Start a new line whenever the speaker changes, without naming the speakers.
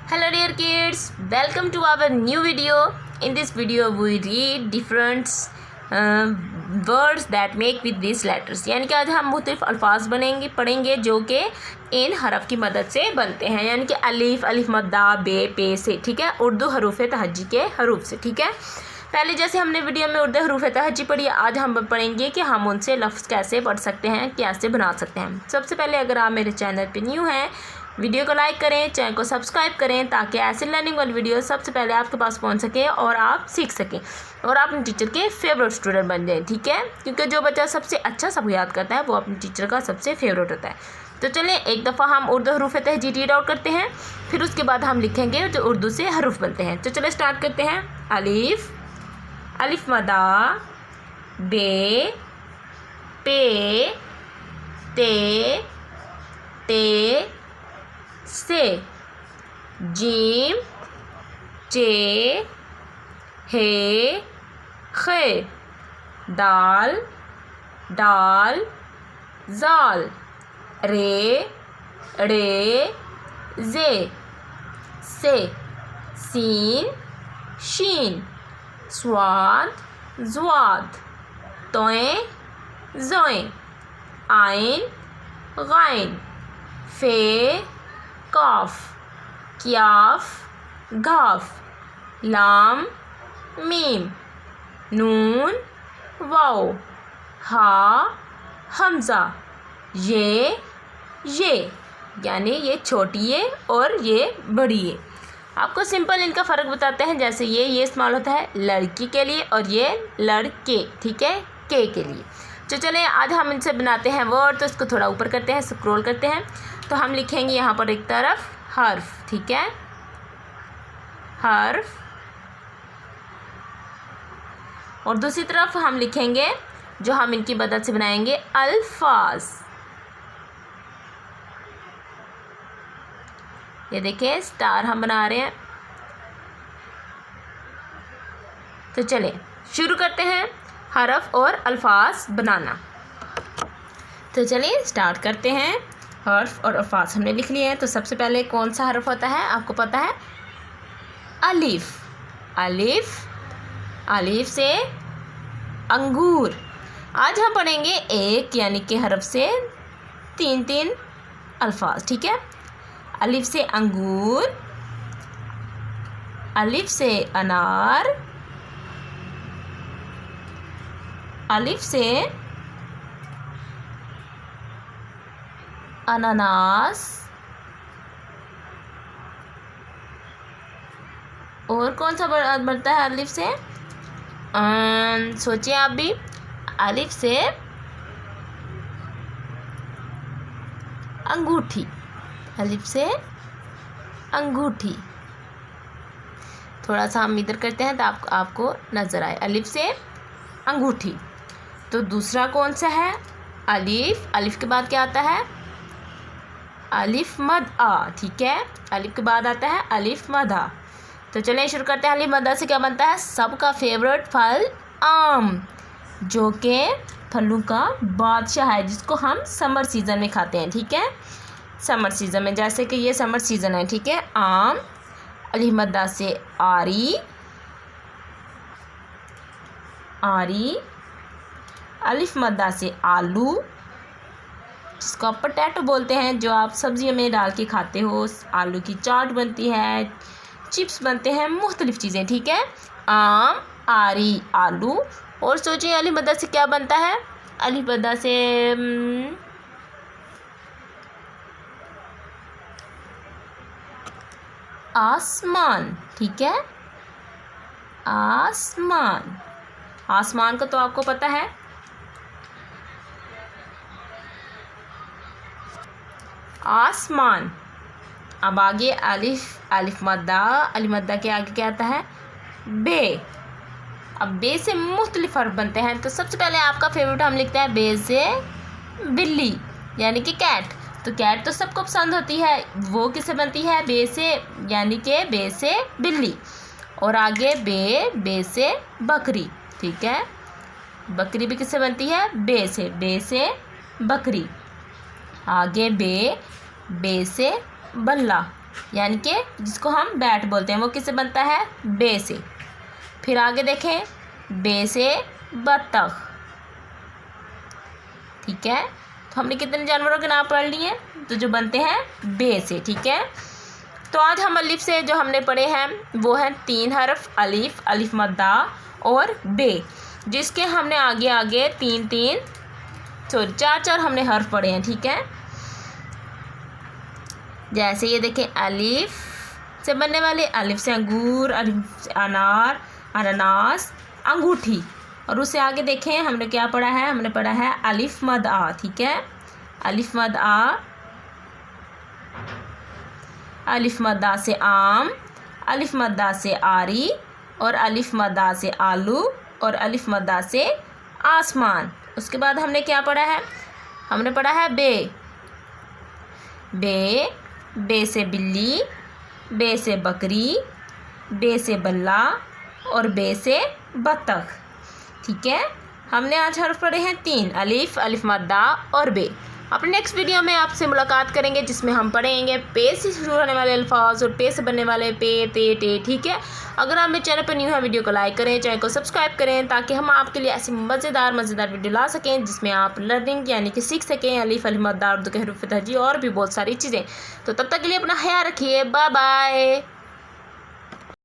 Hello dear kids, welcome to our new video. In this video we read different words that make with these letters. यानी कि आज हम मुख्तलिफ अल्फाज पढ़ेंगे जो कि इन हरफ की मदद से बनते हैं, यानी कि अलिफ, अलिफ मद्दा, बे, पे से, ठीक है, उर्दू हरूफ तहज्जी के हरूफ से, ठीक है। पहले जैसे हमने वीडियो में उर्दू हरूफ तहज्जी पढ़ी, आज हम पढ़ेंगे कि हम उनसे लफ्ज़ कैसे पढ़ सकते हैं, कैसे बना सकते हैं। सबसे पहले अगर आप मेरे चैनल पे न्यू हैं, वीडियो को लाइक करें, चैनल को सब्सक्राइब करें ताकि ऐसे लर्निंग वाली वीडियो सबसे पहले आपके पास पहुंच सके और आप सीख सकें और आप अपने टीचर के फेवरेट स्टूडेंट बन जाएं, ठीक है। क्योंकि जो बच्चा सबसे अच्छा सब याद करता है वो अपने टीचर का सबसे फेवरेट होता है। तो चलें एक दफ़ा हम उर्दू हरूफ तहज्जी रीड आउट करते हैं, फिर उसके बाद हम लिखेंगे जो उर्दू से हरूफ बनते हैं। तो चले स्टार्ट करते हैं। अलिफ, अलिफ मदा, बे, पे, ते, से, जीम, चे, हे, खे, दाल, जाल, रे, जे, से, सीन, शीन, स्वाद, ज़्वाद, तोएं, ज़ोएं, आइन, गाइन, फे, काफ, क्याफ, घाफ, लाम, मीम, नून, वाओ, हा, हमज़ा, ये यानी ये छोटी ये और ये बड़ी ये। आपको सिंपल इनका फ़र्क बताते हैं। जैसे ये इस्तेमाल होता है लड़की के लिए और ये लड़के, ठीक है, के लिए। तो चलें आज हम इनसे बनाते हैं वर्ड। तो इसको थोड़ा ऊपर करते हैं, स्क्रॉल करते हैं। तो हम लिखेंगे यहाँ पर एक तरफ हर्फ, ठीक है, हर्फ, और दूसरी तरफ हम लिखेंगे जो हम इनकी मदद से बनाएंगे अल्फाज। ये देखिए स्टार हम बना रहे हैं। तो चलें शुरू करते हैं हरफ और अल्फाज बनाना। तो चलिए स्टार्ट करते हैं। हर्फ और अल्फाज हमने लिख लिए हैं। तो सबसे पहले कौन सा हरफ होता है आपको पता है? अलिफ। अलिफ से अंगूर। आज हम पढ़ेंगे एक यानी कि हरफ से तीन अल्फाज, ठीक है। अलिफ से अंगूर, अलिफ से अनार, अलिफ से अनानास, और कौन सा बनता है अलिफ से? सोचिए आप भी। अलिफ से अंगूठी, अलिफ से अंगूठी। थोड़ा सा हम इधर करते हैं तो आपको नज़र आए। अलिफ से अंगूठी। तो दूसरा कौन सा है? अलिफ। अलिफ के बाद क्या आता है? अलिफ मद आ, ठीक है। अलिफ के बाद आता है अलिफ मदा। तो चलिए शुरू करते हैं। अलिफ मदा से क्या बनता है? सबका फेवरेट फल आम, जो कि फलों का बादशाह है, जिसको हम समर सीज़न में खाते हैं, ठीक है। समर सीज़न में, जैसे कि ये समर सीज़न है, ठीक है। आम। अलिफ मदा से आरी, अलिफ मद्दा से आलू, जिसको आप पोटैटो बोलते हैं, जो आप सब्जियों में डाल के खाते हो। आलू की चाट बनती है, चिप्स बनते हैं, मुख्तलिफ चीज़ें, ठीक है। आम, आरी, आलू। और सोचिए अलिफ मद्दा से क्या बनता है? अलिफ मद्दा से आसमान, ठीक है। आसमान का तो आपको पता है। आसमान। अब आगे अलिफ मद्दा के आगे क्या आता है? बे। अब बे से मुख्तलिफ हर्फ बनते हैं। तो सबसे पहले आपका फेवरेट हम लिखते हैं बे से बिल्ली, यानी कि कैट। तो कैट तो सबको पसंद होती है, वो किससे बनती है? बे से, यानी कि बे से बिल्ली। और आगे बे से बकरी, ठीक है। बकरी भी किससे बनती है? बे से बकरी। आगे बे से बल्ला, यानी कि जिसको हम बैट बोलते हैं, वो किससे बनता है? बे से। फिर आगे देखें, बे से बत्तख। ठीक है, तो हमने कितने जानवरों के नाम पढ़ लिए? तो जो बनते हैं बे से। ठीक है, तो आज हम अलिफ से जो हमने पढ़े हैं वो है 3 हर्फ, अलिफ, अलिफ मद्दा और बे, जिसके हमने आगे आगे 4 हमने हर्फ पढ़े हैं। ठीक है, जैसे ये देखें, अलिफ से बनने वाले, अलिफ से अंगूर, अलिफ से अनार, अनानास, अंगूठी। और उससे आगे देखें हमने क्या पढ़ा है? हमने पढ़ा है अलिफ मद आ। ठीक है, अलिफ मद आ, अलिफ मद्दा से आम, अलिफ मद्दा से आरी, और अलिफ मद्दा से आलू, और अलिफ मद्दा से आसमान। उसके बाद हमने क्या पढ़ा है? हमने पढ़ा है बे। बे, बे से बिल्ली, बे से बकरी, बे से बल्ला, और बे से बत्तख। ठीक है, हमने आज हर्फ पढ़े हैं 3, अलिफ, अलिफ मद्दा और बे। अपने नेक्स्ट वीडियो में आपसे मुलाकात करेंगे जिसमें हम पढ़ेंगे पे से शुरू होने वाले अल्फाज और पे से बनने वाले पे, ते, टे। ठीक है, अगर आप मेरे चैनल पर न्यू है, वीडियो को लाइक करें, चैनल को सब्सक्राइब करें, ताकि हम आपके लिए ऐसी मज़ेदार वीडियो ला सकें जिसमें आप लर्निंग यानी कि सीख सकें अलिफ, अलिफ मद्दा, उर्दू के हरूफ तहजी और भी बहुत सारी चीज़ें। तो तब तक के लिए अपना ख्याल रखिए। Bye bye.